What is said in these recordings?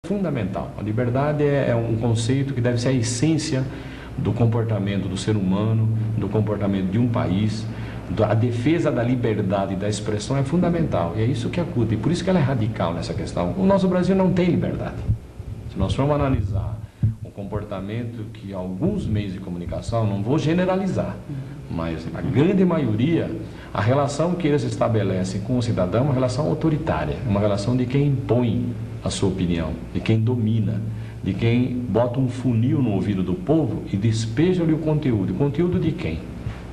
Fundamental. A liberdade é um conceito que deve ser a essência do comportamento do ser humano, do comportamento de um país. A defesa da liberdade e da expressão é fundamental, e é isso que a CUT, e por isso que ela é radical nessa questão. O nosso Brasil não tem liberdade. Se nós formos analisar o comportamento que alguns meios de comunicação, não vou generalizar, mas a grande maioria, a relação que eles estabelecem com o cidadão é uma relação autoritária, uma relação de quem impõe a sua opinião, de quem domina, de quem bota um funil no ouvido do povo e despeja-lhe o conteúdo. O conteúdo de quem?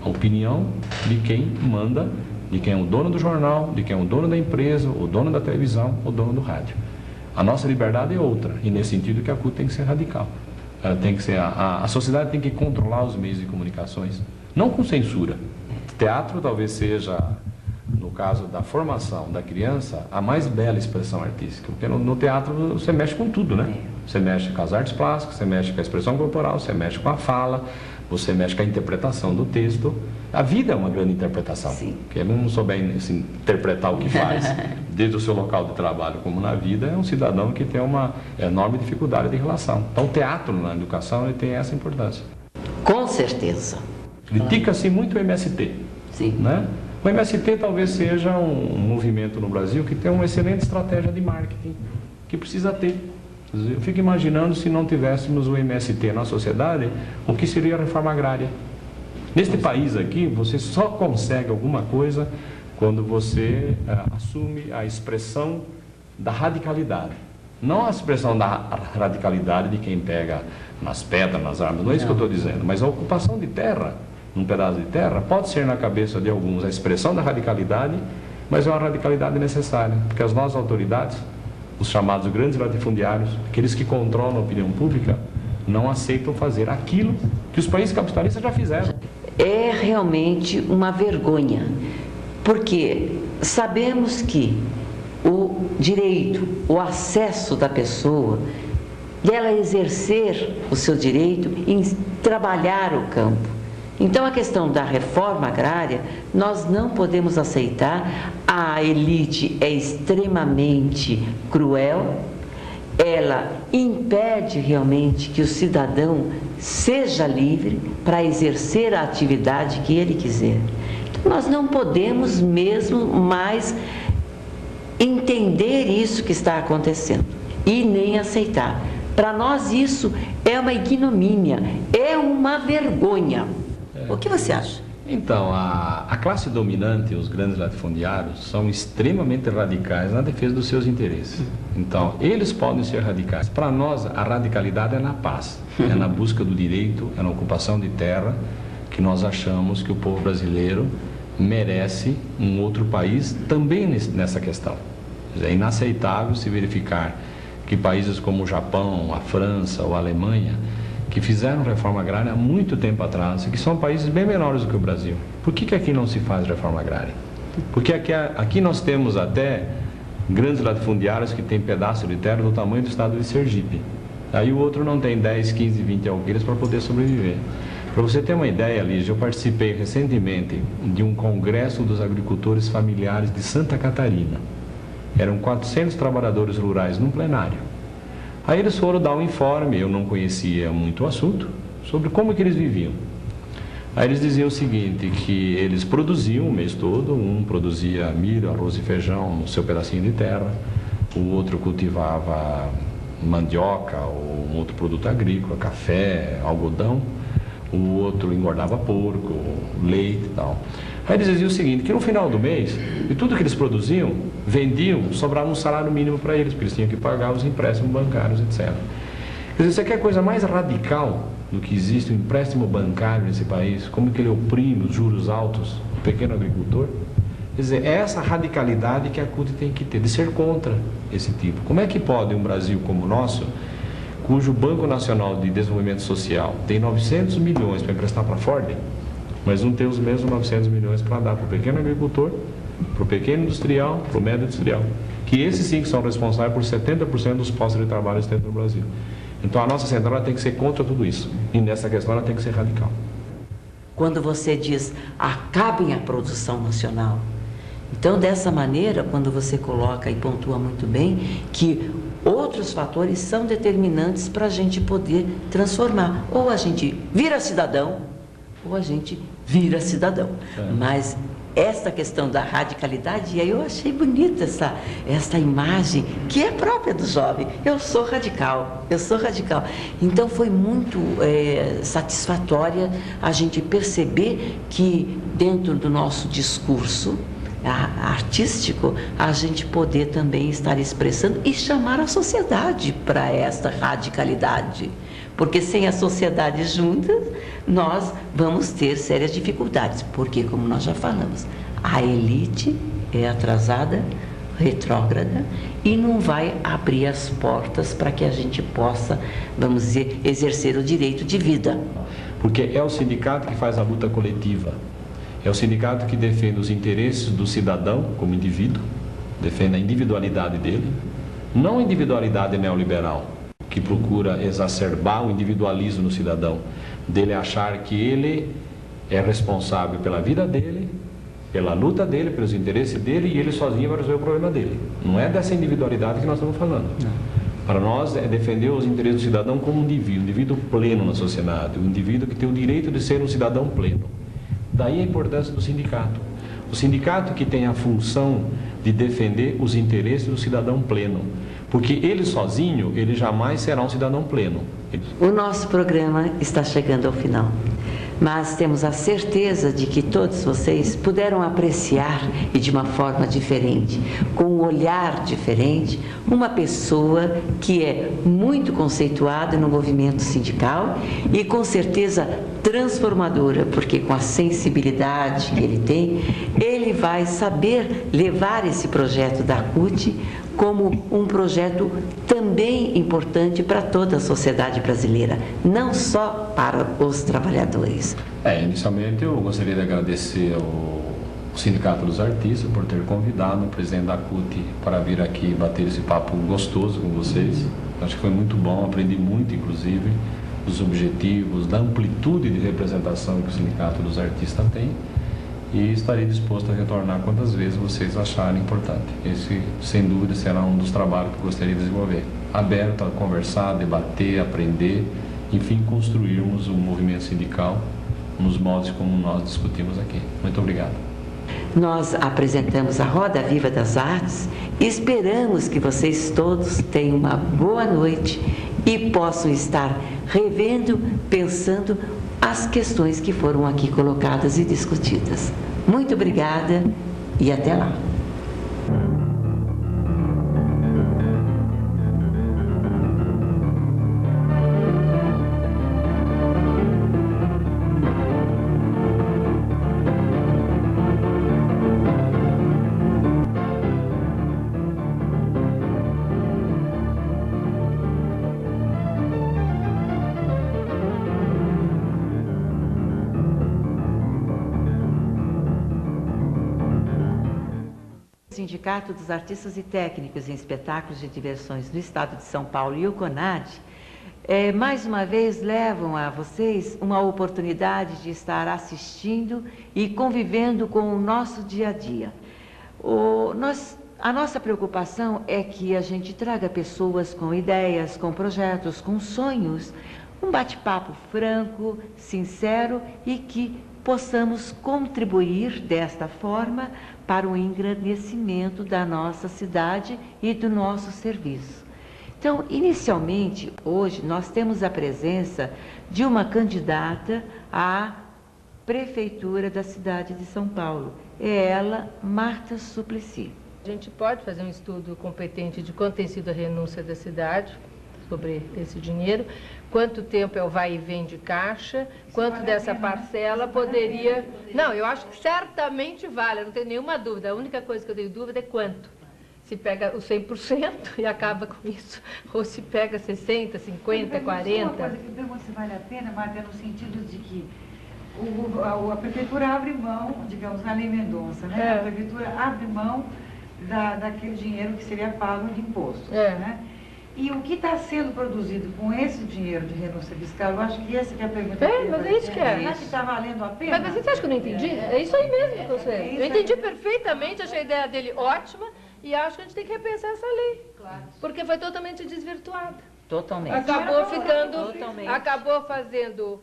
A opinião de quem manda, de quem é o dono do jornal, de quem é o dono da empresa, o dono da televisão, o dono do rádio. A nossa liberdade é outra, e nesse sentido que a CUT tem que ser radical. Ela tem que ser, a sociedade tem que controlar os meios de comunicações, não com censura. Teatro talvez seja, no caso da formação da criança, a mais bela expressão artística, porque no teatro você mexe com tudo, né? Você mexe com as artes plásticas, você mexe com a expressão corporal, você mexe com a fala, você mexe com a interpretação do texto. A vida é uma grande interpretação. Sim. Quem não souber assim, interpretar o que faz, desde o seu local de trabalho como na vida, é um cidadão que tem uma enorme dificuldade de relação. Então o teatro na educação ele tem essa importância. Com certeza. Critica-se muito o MST. Sim. Né? O MST talvez seja um movimento no Brasil que tem uma excelente estratégia de marketing, que precisa ter. Eu fico imaginando se não tivéssemos o MST na sociedade, o que seria a reforma agrária. Neste país aqui, você só consegue alguma coisa quando você assume a expressão da radicalidade. Não a expressão da radicalidade de quem pega nas pedras, nas armas, não é isso que eu estou dizendo, mas a ocupação de terra, num pedaço de terra, pode ser na cabeça de alguns a expressão da radicalidade, mas é uma radicalidade necessária, porque as nossas autoridades, os chamados grandes latifundiários, aqueles que controlam a opinião pública, não aceitam fazer aquilo que os países capitalistas já fizeram. É realmente uma vergonha, porque sabemos que o direito, o acesso da pessoa, dela exercer o seu direito em trabalhar o campo. Então, a questão da reforma agrária, nós não podemos aceitar. A elite é extremamente cruel, ela impede realmente que o cidadão seja livre para exercer a atividade que ele quiser. Então, nós não podemos mesmo mais entender isso que está acontecendo e nem aceitar. Para nós isso é uma ignomínia, é uma vergonha. O que você acha? Então, a classe dominante, os grandes latifundiários, são extremamente radicais na defesa dos seus interesses. Então, eles podem ser radicais. Para nós, a radicalidade é na paz, é na busca do direito, é na ocupação de terra, que nós achamos que o povo brasileiro merece um outro país também nessa questão. É inaceitável se verificar que países como o Japão, a França ou a Alemanha, que fizeram reforma agrária há muito tempo atrás, e que são países bem menores do que o Brasil. Por que aqui não se faz reforma agrária? Porque aqui nós temos até grandes latifundiários que têm pedaço de terra do tamanho do estado de Sergipe. Aí o outro não tem 10, 15, 20 alqueires para poder sobreviver. Para você ter uma ideia, Lígia, eu participei recentemente de um congresso dos agricultores familiares de Santa Catarina. Eram 400 trabalhadores rurais num plenário. Aí eles foram dar um informe, eu não conhecia muito o assunto, sobre como que eles viviam. Aí eles diziam o seguinte, que eles produziam o mês todo, um produzia milho, arroz e feijão no seu pedacinho de terra, o outro cultivava mandioca ou um outro produto agrícola, café, algodão, o outro engordava porco, leite e tal. Aí eles diziam o seguinte, que no final do mês, de tudo que eles produziam, vendiam, sobrava um salário mínimo para eles, porque eles tinham que pagar os empréstimos bancários, etc. Quer dizer, você quer coisa mais radical do que existe o empréstimo bancário nesse país, como que ele oprime os juros altos do pequeno agricultor? Quer dizer, é essa radicalidade que a CUT tem que ter, de ser contra esse tipo. Como é que pode um Brasil como o nosso, cujo Banco Nacional de Desenvolvimento Social tem 900 milhões para emprestar para a Ford, mas não tem os mesmos 900 milhões para dar para o pequeno agricultor, para o pequeno industrial, para o médio industrial, que esses sim que são responsáveis por 70% dos postos de trabalho existentes no Brasil. Então a nossa central tem que ser contra tudo isso, e nessa questão ela tem que ser radical. Quando você diz, acabem a produção nacional, então dessa maneira, quando você coloca e pontua muito bem, que outros fatores são determinantes para a gente poder transformar. Ou a gente vira cidadão, ou a gente vira cidadão. Mas esta questão da radicalidade, e aí eu achei bonita essa imagem que é própria do jovem. Eu sou radical, eu sou radical. Então foi muito satisfatória a gente perceber que dentro do nosso discurso artístico, a gente poder também estar expressando e chamar a sociedade para esta radicalidade. Porque sem a sociedade junta, nós vamos ter sérias dificuldades. Porque, como nós já falamos, a elite é atrasada, retrógrada e não vai abrir as portas para que a gente possa, vamos dizer, exercer o direito de vida. Porque é o sindicato que faz a luta coletiva. É o sindicato que defende os interesses do cidadão como indivíduo, defende a individualidade dele, não a individualidade neoliberal, que procura exacerbar o individualismo no cidadão, dele achar que ele é responsável pela vida dele, pela luta dele, pelos interesses dele, e ele sozinho vai resolver o problema dele. Não é dessa individualidade que nós estamos falando. Não. Para nós é defender os interesses do cidadão como um indivíduo pleno na sociedade, um indivíduo que tem o direito de ser um cidadão pleno. Daí a importância do sindicato. O sindicato que tem a função de defender os interesses do cidadão pleno. Porque ele sozinho, ele jamais será um cidadão pleno. O nosso programa está chegando ao final. Mas temos a certeza de que todos vocês puderam apreciar, e de uma forma diferente, com um olhar diferente, uma pessoa que é muito conceituada no movimento sindical e com certeza transformadora, porque com a sensibilidade que ele tem, ele vai saber levar esse projeto da CUT como um projeto também importante para toda a sociedade brasileira, não só para os trabalhadores. Inicialmente eu gostaria de agradecer ao Sindicato dos Artistas por ter convidado o presidente da CUT para vir aqui bater esse papo gostoso com vocês. Acho que foi muito bom, aprendi muito, inclusive, dos objetivos, da amplitude de representação que o Sindicato dos Artistas tem. E estarei disposto a retornar quantas vezes vocês acharem importante. Esse, sem dúvida, será um dos trabalhos que gostaria de desenvolver. Aberto a conversar, debater, aprender, enfim, construirmos um movimento sindical nos moldes como nós discutimos aqui. Muito obrigado. Nós apresentamos a Roda Viva das Artes e esperamos que vocês todos tenham uma boa noite e possam estar revendo, pensando as questões que foram aqui colocadas e discutidas. Muito obrigada e até lá. Sindicato dos Artistas e Técnicos em Espetáculos de Diversões do Estado de São Paulo e o CONAD, mais uma vez levam a vocês uma oportunidade de estar assistindo e convivendo com o nosso dia a dia. A nossa preocupação é que a gente traga pessoas com ideias, com projetos, com sonhos, um bate-papo franco, sincero e que possamos contribuir desta forma para o engrandecimento da nossa cidade e do nosso serviço. Então, inicialmente, hoje, nós temos a presença de uma candidata à Prefeitura da cidade de São Paulo. É ela, Marta Suplicy. A gente pode fazer um estudo competente de quanto tem sido a renúncia da cidade sobre esse dinheiro, quanto tempo é o vai e vem de caixa, quanto dessa parcela poderia... Não, eu acho que certamente vale, eu não tenho nenhuma dúvida. A única coisa que eu tenho dúvida é quanto. Se pega o 100% e acaba com isso, ou se pega 60%, 50%, 40%. Uma coisa que eu pergunto se vale a pena, Marta, no sentido de que a Prefeitura abre mão, digamos, na Lei Mendonça, né? A Prefeitura abre mão daquele dinheiro que seria pago de imposto, né? E o que está sendo produzido com esse dinheiro de renúncia fiscal, eu acho que essa que é a pergunta. Mas é isso que é. Será que está valendo a pena? Mas você acha que eu não entendi? É isso aí mesmo, Consuelo. Eu entendi perfeitamente, achei a ideia dele ótima e acho que a gente tem que repensar essa lei. Porque foi totalmente desvirtuada. Totalmente. Acabou fazendo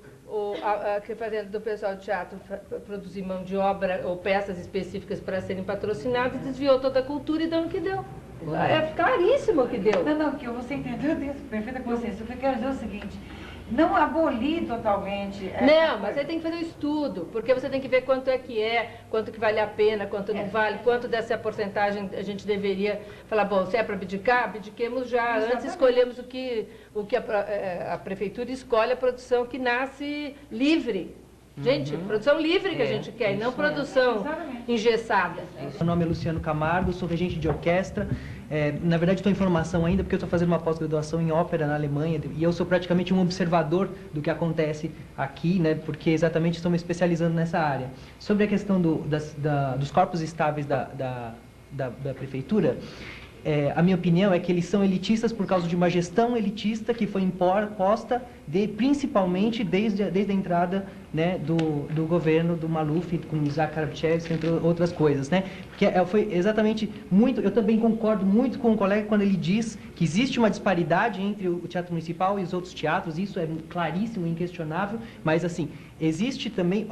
do pessoal de teatro produzir mão de obra ou peças específicas para serem patrocinadas, desviou toda a cultura e deu no que deu. É claríssimo o que deu. Não, que você entendeu, eu tenho perfeita consciência. O que eu quero dizer é o seguinte, não abolir totalmente... Não, mas você tem que fazer um estudo, porque você tem que ver quanto quanto que vale a pena, quanto não vale, quanto dessa porcentagem a gente deveria falar, bom, se é para abdicar, abdiquemos já. Exatamente. Antes escolhemos o que a prefeitura escolhe, a produção que nasce livre. Gente, produção livre que a gente quer, e não produção engessada. Meu nome é Luciano Camargo, sou regente de orquestra. Na verdade, estou em formação ainda, porque eu estou fazendo uma pós-graduação em ópera na Alemanha, e eu sou praticamente um observador do que acontece aqui, né, porque exatamente estou me especializando nessa área. Sobre a questão dos corpos estáveis da prefeitura, a minha opinião é que eles são elitistas por causa de uma gestão elitista que foi imposta principalmente desde a entrada, né, do governo do Maluf, com Isaac Kravchevsky, entre outras coisas, né? Porque foi exatamente muito... Eu também concordo muito com o colega quando ele diz que existe uma disparidade entre o Teatro Municipal e os outros teatros, isso é claríssimo, inquestionável, mas assim, existe também...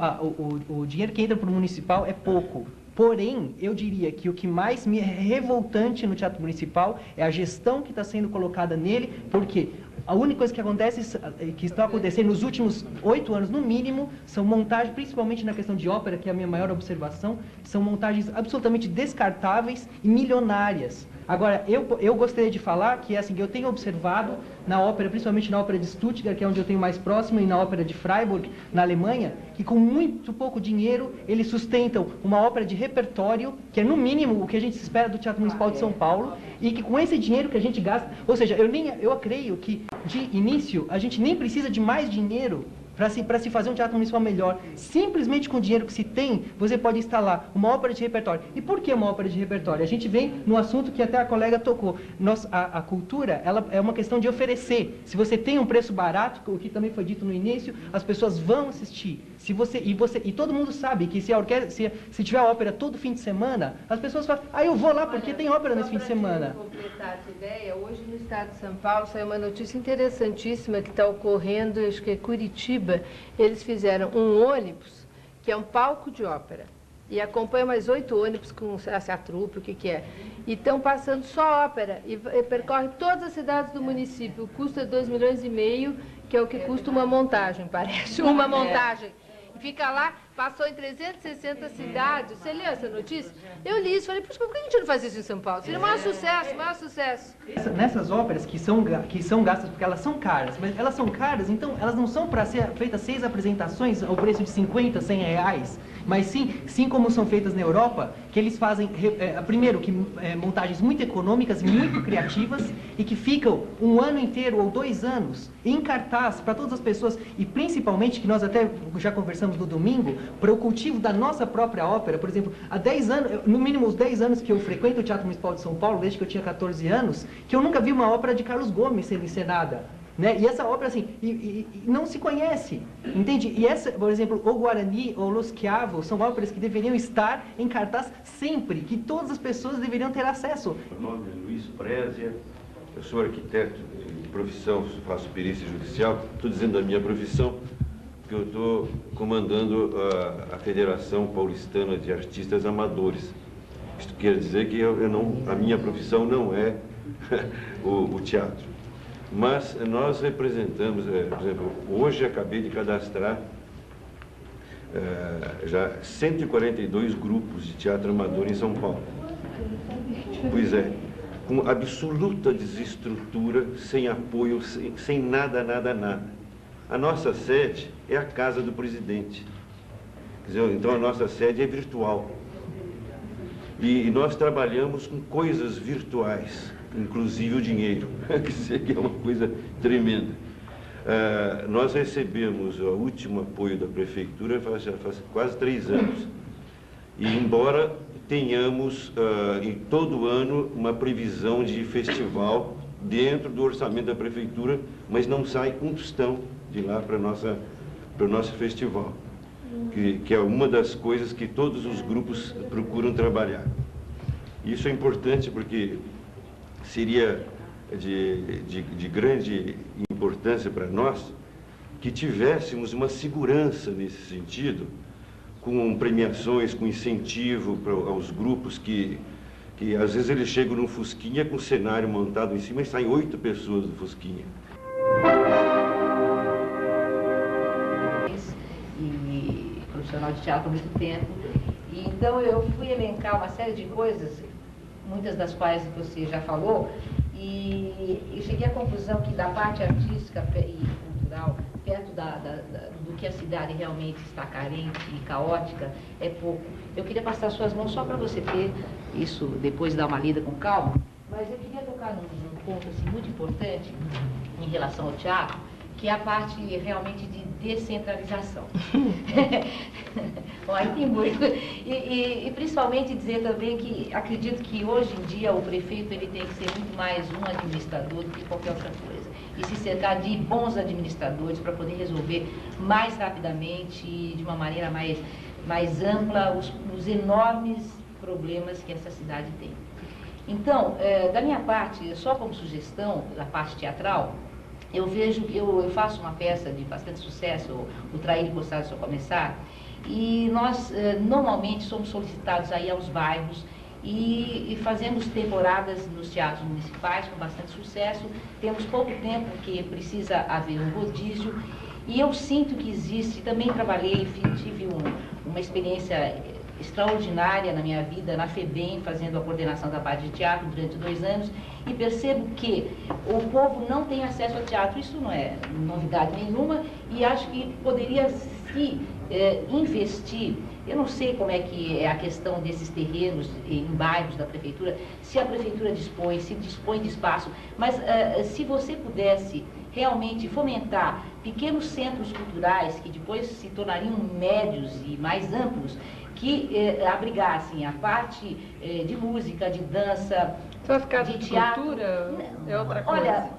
o dinheiro que entra para o Municipal é pouco. Porém, eu diria que o que mais me é revoltante no Teatro Municipal é a gestão que está sendo colocada nele, porque a única coisa que acontece, que está acontecendo nos últimos 8 anos, no mínimo, são montagens, principalmente na questão de ópera, que é a minha maior observação, são montagens absolutamente descartáveis e milionárias. Agora, eu gostaria de falar que, assim, eu tenho observado na ópera, principalmente na ópera de Stuttgart, que é onde eu tenho mais próximo, e na ópera de Freiburg, na Alemanha, que com muito pouco dinheiro eles sustentam uma ópera de repertório, que é no mínimo o que a gente espera do Teatro Municipal de São Paulo, e que com esse dinheiro que a gente gasta, ou seja, eu creio que de início a gente nem precisa de mais dinheiro para se fazer um teatro municipal melhor. Simplesmente com o dinheiro que se tem, você pode instalar uma ópera de repertório. E por que uma ópera de repertório? A gente vem no assunto que até a colega tocou. A cultura, ela é uma questão de oferecer. Se você tem um preço barato, o que também foi dito no início, as pessoas vão assistir. E todo mundo sabe que se tiver ópera todo fim de semana, as pessoas falam, eu vou lá porque tem ópera nesse fim de semana. Para completar essa ideia, hoje no estado de São Paulo saiu uma notícia interessantíssima que está ocorrendo, acho que é Curitiba. Eles fizeram um ônibus que é um palco de ópera e acompanha mais 8 ônibus com a trupe, o que é. E estão passando só ópera e percorre todas as cidades do município. O custo é 2,5 milhões, que é o que custa uma montagem, parece. Uma montagem. Fica lá, passou em 360 cidades. Você leu essa notícia? Eu li isso, falei, por que a gente não faz isso em São Paulo? Seria o maior sucesso. Nessas óperas que são gastas, porque elas são caras, mas elas são caras, então elas não são para ser feitas 6 apresentações ao preço de 50, 100 reais, mas sim como são feitas na Europa, que eles fazem, primeiro, montagens muito econômicas e muito criativas e que ficam 1 ano inteiro ou 2 anos em cartaz para todas as pessoas e principalmente, que nós até já conversamos no domingo, para o cultivo da nossa própria ópera. Por exemplo, há 10 anos, no mínimo os 10 anos que eu frequento o Teatro Municipal de São Paulo, desde que eu tinha 14 anos, que eu nunca vi uma ópera de Carlos Gomes sendo encenada. Né? E essa ópera, assim, não se conhece, entende? E essa, por exemplo, o Guarani ou Los Chiavos são óperas que deveriam estar em cartaz sempre, que todas as pessoas deveriam ter acesso. Meu nome é Luiz Prézia, eu sou arquiteto de profissão, faço perícia judicial, estou dizendo a minha profissão, porque eu estou comandando a Federação Paulistana de Artistas Amadores. Isto quer dizer que a minha profissão não é o teatro. Mas nós representamos, por exemplo, hoje acabei de cadastrar já 142 grupos de teatro amador em São Paulo. Pois é, com absoluta desestrutura, sem apoio, sem nada. A nossa sede é a casa do presidente. Quer dizer, então a nossa sede é virtual. E nós trabalhamos com coisas virtuais, inclusive o dinheiro, que é uma coisa tremenda. Nós recebemos o último apoio da prefeitura faz quase 3 anos. E embora tenhamos em todo ano uma previsão de festival dentro do orçamento da prefeitura, mas não sai um tostão de lá para o nosso festival, que é uma das coisas que todos os grupos procuram trabalhar. Isso é importante porque seria de grande importância para nós que tivéssemos uma segurança nesse sentido, com premiações, com incentivo aos grupos que às vezes eles chegam num Fusquinha com o cenário montado em cima e saem 8 pessoas do Fusquinha. E profissional de teatro há muito tempo. E então eu fui elencar uma série de coisas, muitas das quais você já falou, e cheguei à conclusão que da parte artística e cultural, perto do que a cidade realmente está carente e caótica, é pouco. Eu queria passar suas mãos só para você ter isso, depois dar uma lida com calma, mas eu queria tocar num ponto assim, muito importante em relação ao teatro, que é a parte realmente de descentralização. Bom, aí tem muito. E principalmente dizer também que acredito que hoje em dia o prefeito ele tem que ser muito mais um administrador do que qualquer outra coisa. E se cercar de bons administradores para poder resolver mais rapidamente e de uma maneira mais ampla os enormes problemas que essa cidade tem. Então, da minha parte, só como sugestão, da parte teatral, eu vejo que eu faço uma peça de bastante sucesso, o Trair e Gostar de Só Começar, e nós normalmente somos solicitados aí aos bairros e fazemos temporadas nos teatros municipais com bastante sucesso. Temos pouco tempo porque precisa haver um rodízio e eu sinto que existe, também trabalhei, tive uma experiência extraordinária na minha vida, na FEBEM, fazendo a coordenação da parte de teatro durante 2 anos, e percebo que o povo não tem acesso ao teatro. Isso não é novidade nenhuma, e acho que poderia se investir. Eu não sei como é que é a questão desses terrenos em bairros da prefeitura, se a prefeitura se dispõe de espaço, mas se você pudesse realmente fomentar pequenos centros culturais que depois se tornariam médios e mais amplos, que abrigassem a parte de música, de dança, Só as casas de teatro. De cultura é outra coisa. Olha,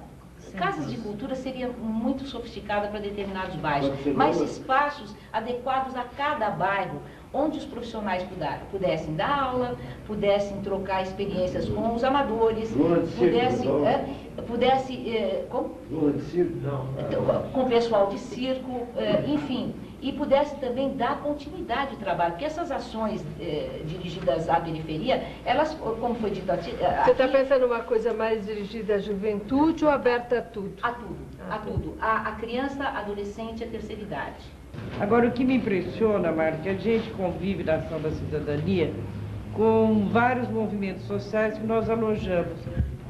casas de cultura seria muito sofisticada para determinados bairros, mas espaços adequados a cada bairro, onde os profissionais pudessem dar aula, pudessem trocar experiências com os amadores, com o pessoal de circo, enfim, e pudesse também dar continuidade de trabalho, porque essas ações dirigidas à periferia, elas, como foi dito aqui... Você está pensando uma coisa mais dirigida à juventude ou aberta a tudo? A tudo, a tudo. A criança, a adolescente, a terceira idade. Agora, o que me impressiona, Marta, é que a gente convive na ação da cidadania com vários movimentos sociais que nós alojamos,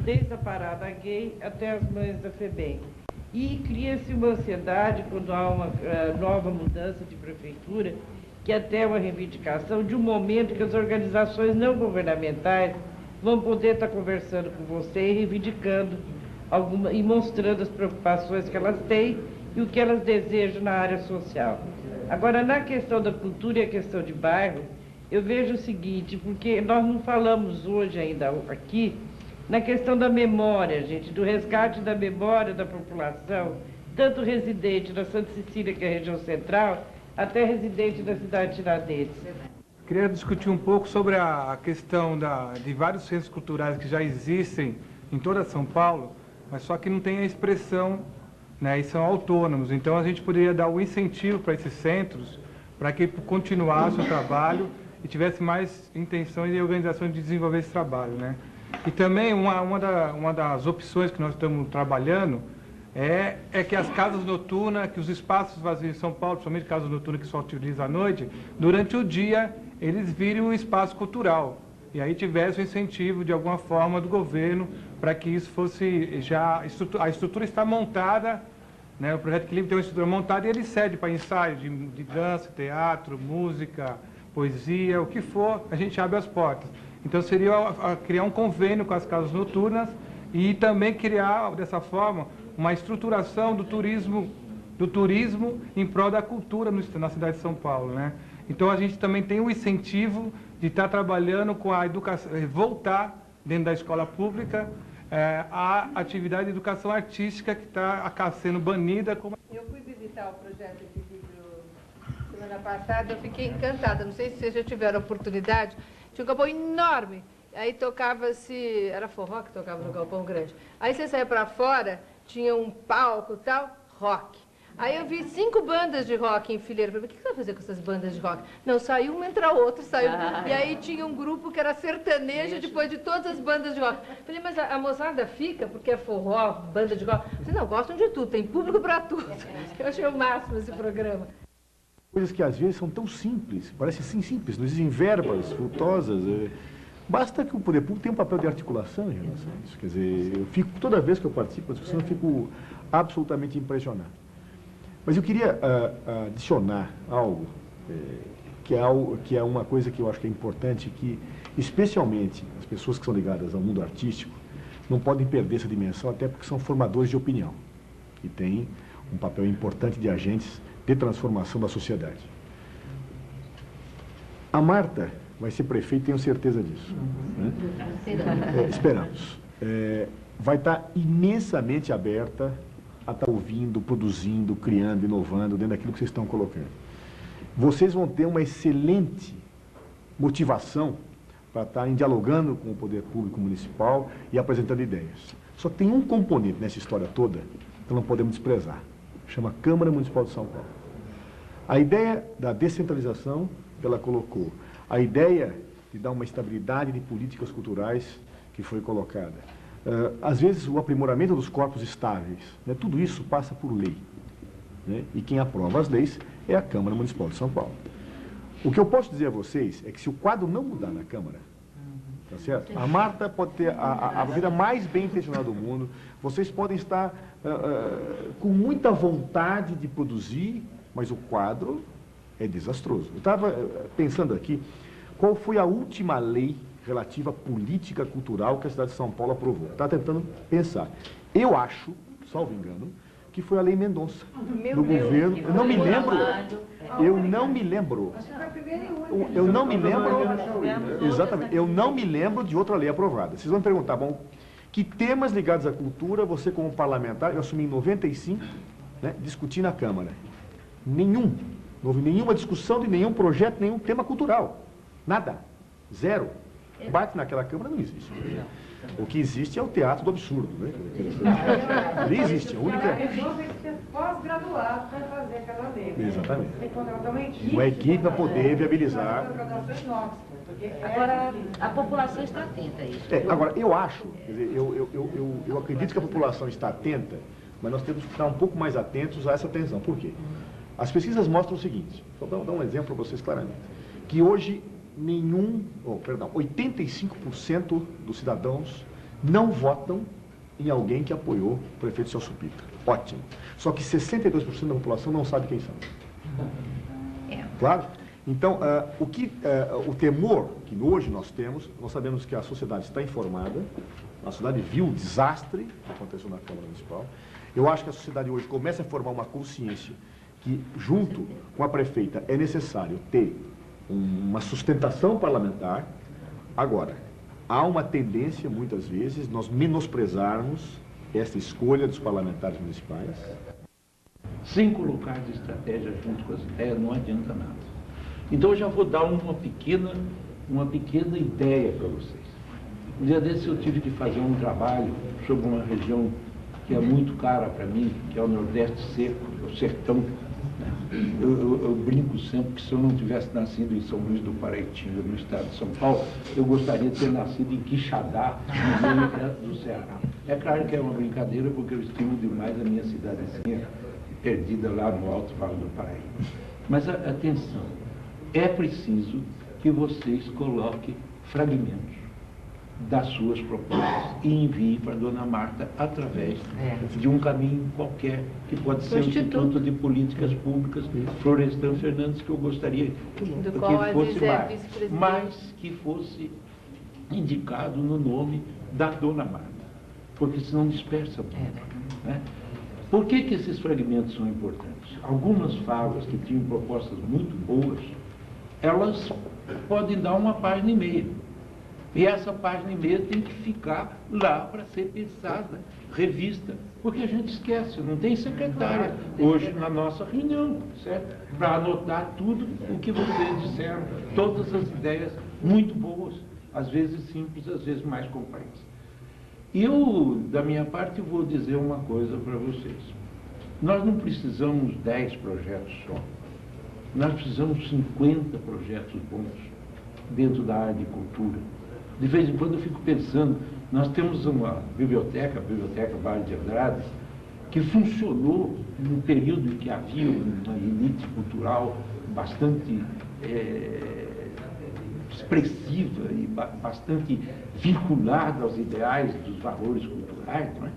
desde a parada gay até as mães da FEBEM. E cria-se uma ansiedade quando há uma nova mudança de prefeitura, que até uma reivindicação de um momento que as organizações não governamentais vão poder estar conversando com você e reivindicando e mostrando as preocupações que elas têm e o que elas desejam na área social. Agora, na questão da cultura e a questão de bairro, eu vejo o seguinte, porque nós não falamos hoje ainda aqui na questão da memória, gente, do resgate da memória da população, tanto residente da Santa Cecília, que é a região central, até residente da cidade de Tiradentes. Queria discutir um pouco sobre a questão de vários centros culturais que já existem em toda São Paulo, mas só que não tem a expressão, né, e são autônomos. Então a gente poderia dar um incentivo para esses centros, para que continuasse o trabalho e tivesse mais intenção e organização de desenvolver esse trabalho, né? E também uma das opções que nós estamos trabalhando é que as casas noturnas, que os espaços vazios em São Paulo, principalmente casas noturnas que só utilizam à noite, durante o dia eles virem um espaço cultural. E aí tivesse o incentivo de alguma forma do governo para que isso fosse já... A estrutura está montada, né? O Projeto Equilíbrio tem uma estrutura montada e ele cede para ensaio de dança, teatro, música, poesia, o que for, a gente abre as portas. Então seria criar um convênio com as casas noturnas e também criar, dessa forma, uma estruturação do turismo em prol da cultura na cidade de São Paulo, né? Então a gente também tem o incentivo de estar trabalhando com a educação, voltar dentro da escola pública a atividade de educação artística que está sendo banida. Eu fui visitar o Projeto Equilíbrio semana passada, eu fiquei encantada, não sei se vocês já tiveram oportunidade. Tinha um campo enorme, aí tocava-se, era forró que tocava no Galpão Grande. Aí você saía para fora, tinha um palco e tal, rock. Aí eu vi 5 bandas de rock em fileira. Falei, o que você vai fazer com essas bandas de rock? Não, saiu uma, entra outra, saiu. E aí tinha um grupo que era sertanejo depois de todas as bandas de rock. Falei, mas a moçada fica porque é forró, banda de rock? Falei, não, gostam de tudo, tem público para tudo. Eu achei o máximo esse programa. Coisas que às vezes são tão simples, parecem sim simples, não existem verbas vultosas. Basta que o poder público tenha um papel de articulação em relação a isso. Quer dizer, eu fico, toda vez que eu participo da discussão, eu fico absolutamente impressionado. Mas eu queria adicionar algo, que é uma coisa que eu acho que é importante, que especialmente as pessoas que são ligadas ao mundo artístico não podem perder essa dimensão, até porque são formadores de opinião e têm um papel importante de agentes de transformação da sociedade. A Marta vai ser prefeita, tenho certeza disso. Né? Esperamos. Vai estar imensamente aberta a estar ouvindo, produzindo, criando, inovando dentro daquilo que vocês estão colocando. Vocês vão ter uma excelente motivação para estarem dialogando com o poder público municipal e apresentando ideias. Só tem um componente nessa história toda que não podemos desprezar. Chama Câmara Municipal de São Paulo. A ideia da descentralização, ela colocou. A ideia de dar uma estabilidade de políticas culturais que foi colocada. Às vezes, o aprimoramento dos corpos estáveis, né, tudo isso passa por lei. Né, e quem aprova as leis é a Câmara Municipal de São Paulo. O que eu posso dizer a vocês é que se o quadro não mudar na Câmara, tá certo? A Marta pode ter a vida mais bem intencionada do mundo, vocês podem estar com muita vontade de produzir, mas o quadro é desastroso. Eu estava pensando aqui, qual foi a última lei relativa à política cultural que a cidade de São Paulo aprovou? Estava tentando pensar. Eu acho, salvo engano, que foi a Lei Mendonça, do governo. Eu não me lembro. Exatamente. Eu não me lembro de outra lei aprovada. Vocês vão me perguntar, bom, que temas ligados à cultura você como parlamentar, eu assumi em 95, né, discuti na Câmara? Nenhum. Não houve nenhuma discussão de nenhum projeto, nenhum tema cultural. Nada. Zero. Bate naquela Câmara, não existe. O que existe é o teatro do absurdo. Né? Ali existe. A única... tem que ser pós-graduado para fazer aquela lei. Exatamente. Tem que contratar uma equipe. Uma equipe para poder viabilizar. Agora, a população está atenta a isso. Agora, eu acho, quer dizer, eu acredito que a população está atenta, mas nós temos que estar um pouco mais atentos a essa atenção. Por quê? As pesquisas mostram o seguinte, só dar um exemplo para vocês claramente, que hoje 85% dos cidadãos não votam em alguém que apoiou o prefeito Celso Pitta. Ótimo. Só que 62% da população não sabe quem são. Claro? Então, o temor que hoje nós temos, nós sabemos que a sociedade está informada, a sociedade viu o desastre que aconteceu na Câmara Municipal. Eu acho que a sociedade hoje começa a formar uma consciência que, junto com a prefeita, é necessário ter uma sustentação parlamentar. Agora, há uma tendência, muitas vezes, nós menosprezarmos essa escolha dos parlamentares municipais. Sem colocar de estratégia junto com as ideias, não adianta nada. Então, eu já vou dar uma pequena ideia para vocês. Um dia desses eu tive que fazer um trabalho sobre uma região que é muito cara para mim, que é o Nordeste Seco, o Sertão. Eu brinco sempre que se eu não tivesse nascido em São Luís do Paraitinga, no estado de São Paulo, eu gostaria de ter nascido em Quixadá, no meio do Ceará. É claro que é uma brincadeira, porque eu estimo demais a minha cidadezinha perdida lá no Alto Vale do Paraíba. Mas atenção, é preciso que vocês coloquem fragmentos das suas propostas e enviem para a dona Marta através de um caminho qualquer, que pode ser o Instituto de Políticas Públicas Florestan Fernandes, que eu gostaria que ele fosse mais que fosse indicado no nome da dona Marta, porque senão dispersa muito. Né? Por que esses fragmentos são importantes? Algumas falas que tinham propostas muito boas, elas podem dar uma página e meia. E essa página e meia tem que ficar lá para ser pensada, revista, porque a gente esquece, não tem secretária hoje na nossa reunião, certo? Para anotar tudo o que vocês disseram, todas as ideias muito boas. às vezes simples, às vezes mais complexas. Eu, da minha parte, vou dizer uma coisa para vocês. Nós não precisamos 10 projetos só. Nós precisamos 50 projetos bons dentro da área de cultura. De vez em quando eu fico pensando, nós temos uma biblioteca, a Biblioteca Vale de Andrade, que funcionou num período em que havia uma elite cultural bastante expressiva e bastante vinculada aos ideais dos valores culturais, não é?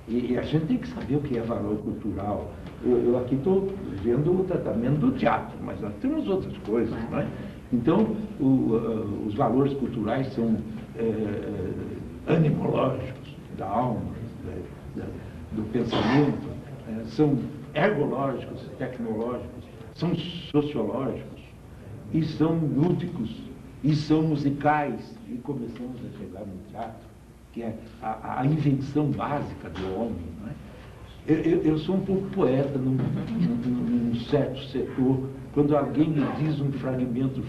E a gente tem que saber o que é valor cultural. Eu aqui estou vendo o tratamento do teatro, mas nós temos outras coisas, não é? Então, os valores culturais são animológicos, da alma, do pensamento, são ergológicos, tecnológicos, são sociológicos, e são lúdicos, e são musicais. E começamos a chegar no teatro, que é a invenção básica do homem, não é? Eu sou um pouco poeta num certo setor. Quando alguém me diz um fragmento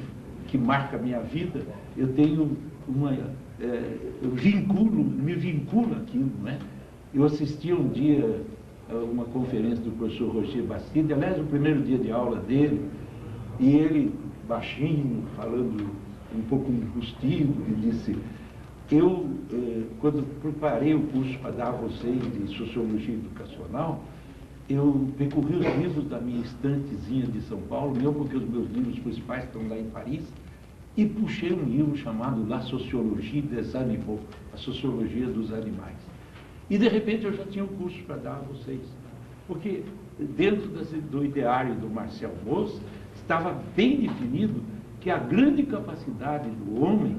que marca a minha vida, eu tenho me vinculo àquilo, não é? Eu assisti um dia a uma conferência do professor Roger Bastide, aliás, o primeiro dia de aula dele, e ele, baixinho, falando um pouco enrustido, e disse: eu, quando preparei o curso para dar a vocês de Sociologia Educacional, eu percorri os livros da minha estantezinha de São Paulo, meu porque os meus livros principais estão lá em Paris, e puxei um livro chamado La Sociologie des Animaux, a Sociologia dos Animais. E, de repente, eu já tinha um curso para dar a vocês, porque dentro do ideário do Marcel Mauss estava bem definido que a grande capacidade do homem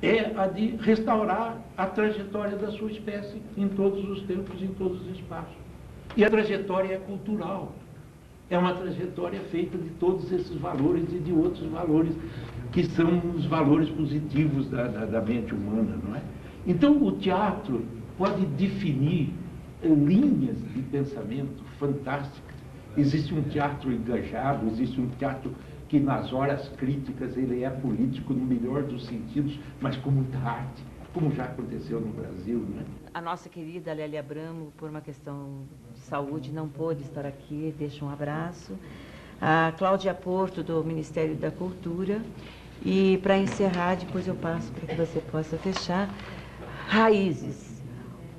é a de restaurar a trajetória da sua espécie em todos os tempos, em todos os espaços. E a trajetória é cultural. É uma trajetória feita de todos esses valores e de outros valores, que são os valores positivos da mente humana, não é? Então, o teatro pode definir linhas de pensamento fantásticas. Existe um teatro engajado, existe um teatro que nas horas críticas ele é político no melhor dos sentidos, mas com muita arte, como já aconteceu no Brasil, né? A nossa querida Lélia Abramo, por uma questão de saúde, não pôde estar aqui, deixa um abraço. A Cláudia Porto, do Ministério da Cultura. E, para encerrar, depois eu passo para que você possa fechar. Raízes.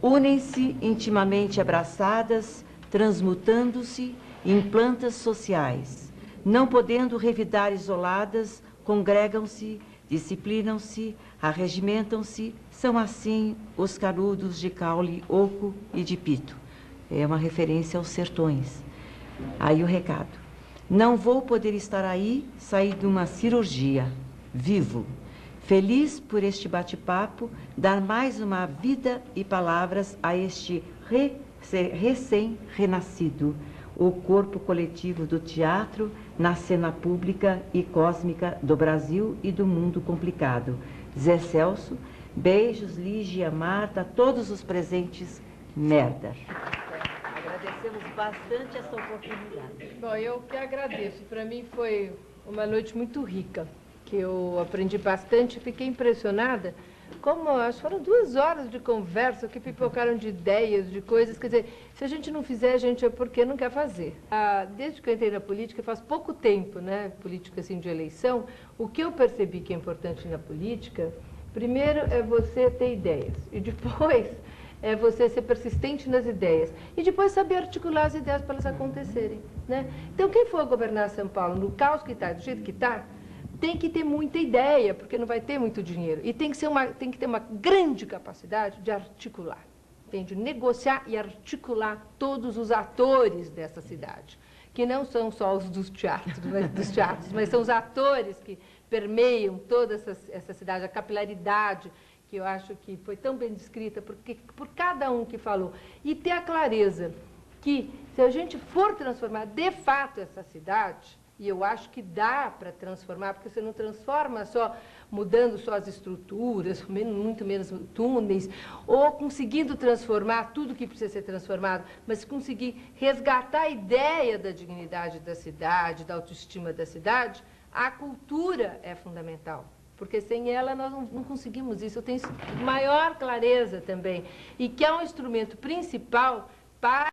Unem-se intimamente abraçadas, transmutando-se em plantas sociais. Não podendo revidar isoladas, congregam-se, disciplinam-se, arregimentam-se, são assim os canudos de caule oco e de pito. É uma referência aos sertões. Aí o recado. Não vou poder estar aí, sair de uma cirurgia, vivo. Feliz por este bate-papo, dar mais uma vida e palavras a este recém-renascido, o corpo coletivo do teatro na cena pública e cósmica do Brasil e do mundo complicado. Zé Celso, beijos, Lígia, Marta, todos os presentes, merda. Agradecemos bastante essa oportunidade. Bom, eu que agradeço. Para mim foi uma noite muito rica, que eu aprendi bastante, fiquei impressionada. Como, acho que foram 2 horas de conversa, que pipocaram de ideias, de coisas. Quer dizer, se a gente não fizer, a gente é porque não quer fazer. Desde que eu entrei na política, faz pouco tempo, né, política assim de eleição, o que eu percebi que é importante na política, primeiro é você ter ideias, e depois é você ser persistente nas ideias, e depois saber articular as ideias para elas acontecerem, né? Então, quem for governar São Paulo, no caos que está, do jeito que está, tem que ter muita ideia, porque não vai ter muito dinheiro. E tem que ter uma grande capacidade de articular, de negociar e articular todos os atores dessa cidade, que não são só os dos teatros, mas são os atores que permeiam toda essa cidade, a capilaridade, que eu acho que foi tão bem descrita por cada um que falou. E ter a clareza que, se a gente for transformar de fato essa cidade, e eu acho que dá para transformar, porque você não transforma só mudando só as estruturas, muito menos túneis, ou conseguindo transformar tudo que precisa ser transformado, mas conseguir resgatar a ideia da dignidade da cidade, da autoestima da cidade, a cultura é fundamental. porque sem ela nós não conseguimos isso. Eu tenho maior clareza também. E que é um instrumento principal para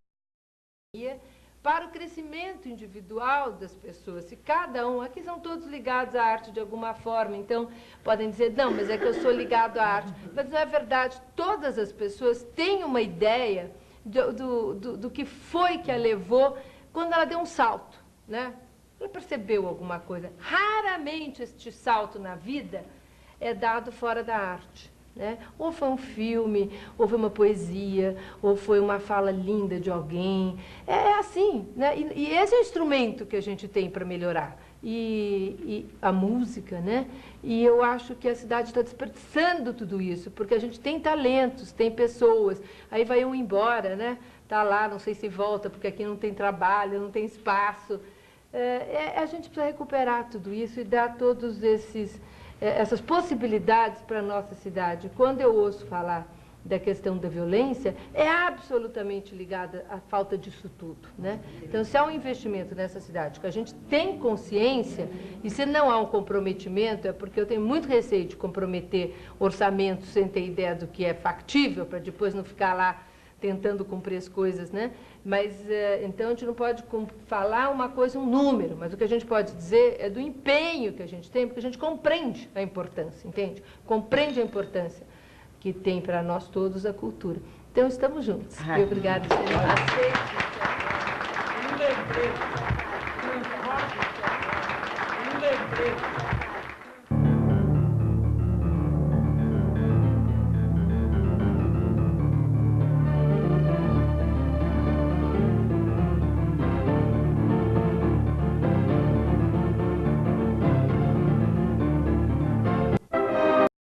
o crescimento individual das pessoas. Se cada um, aqui são todos ligados à arte de alguma forma, então podem dizer, não, mas é que eu sou ligado à arte. Mas não é verdade, todas as pessoas têm uma ideia do que foi que a levou quando ela deu um salto, né? Ela percebeu alguma coisa. Raramente este salto na vida é dado fora da arte, né? Ou foi um filme, ou foi uma poesia, ou foi uma fala linda de alguém. É assim, né? E esse é o instrumento que a gente tem para melhorar. E a música, né? E eu acho que a cidade está desperdiçando tudo isso, porque a gente tem talentos, tem pessoas, aí vai um embora, né? Está lá, não sei se volta, porque aqui não tem trabalho, não tem espaço. A gente precisa recuperar tudo isso e dar todos essas possibilidades para a nossa cidade. Quando eu ouço falar da questão da violência, é absolutamente ligada à falta disso tudo, né? Então, se há um investimento nessa cidade, que a gente tem consciência, e se não há um comprometimento, é porque eu tenho muito receio de comprometer orçamentos sem ter ideia do que é factível, para depois não ficar lá tentando cumprir as coisas, né? Mas, então, a gente não pode falar uma coisa, um número, mas o que a gente pode dizer é do empenho que a gente tem, porque a gente compreende a importância, entende? Compreende a importância que tem para nós todos a cultura. Então, estamos juntos. E obrigada por terem aceito. Um lembrete.